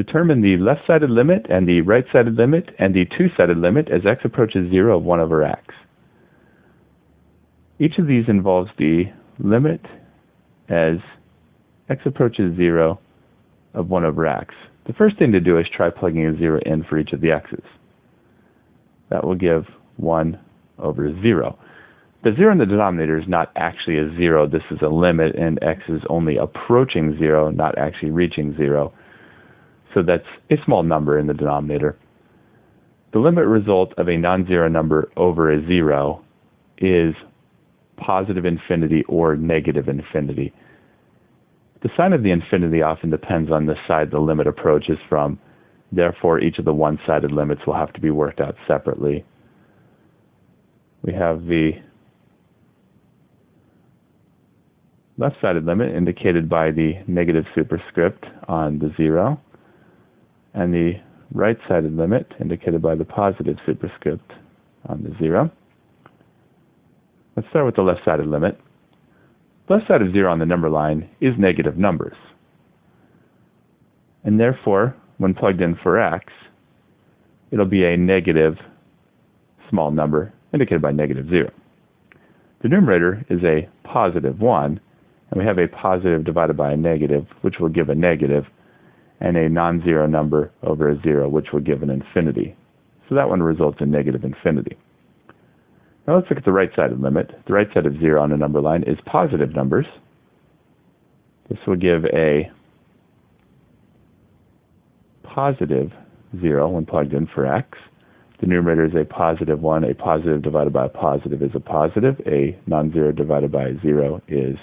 Determine the left-sided limit and the right-sided limit and the two-sided limit as x approaches 0 of 1 over x. Each of these involves the limit as x approaches 0 of 1 over x. The first thing to do is try plugging a 0 in for each of the x's. That will give 1 over 0. The 0 in the denominator is not actually a 0. This is a limit, and x is only approaching 0, not actually reaching 0. So that's a small number in the denominator. The limit result of a non-zero number over a 0 is positive infinity or negative infinity. The sign of the infinity often depends on the side the limit approaches from. Therefore, each of the one-sided limits will have to be worked out separately. We have the left-sided limit indicated by the negative superscript on the 0, and the right-sided limit indicated by the positive superscript on the 0. Let's start with the left-sided limit. The left side of 0 on the number line is negative numbers. And therefore, when plugged in for x, it'll be a negative small number indicated by negative 0. The numerator is a positive 1, and we have a positive divided by a negative, which will give a negative, and a non-zero number over a 0, which will give an infinity. So that one results in negative infinity. Now let's look at the right-sided limit. The right side of 0 on a number line is positive numbers. This will give a positive 0 when plugged in for x. The numerator is a positive 1. A positive divided by a positive is a positive. A non-zero divided by a 0 is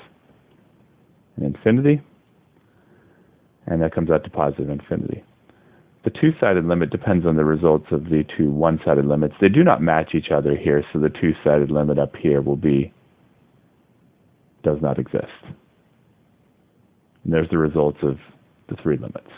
an infinity. And that comes out to positive infinity. The two-sided limit depends on the results of the two one-sided limits. They do not match each other here, so the two-sided limit up here will be does not exist. And there's the results of the three limits.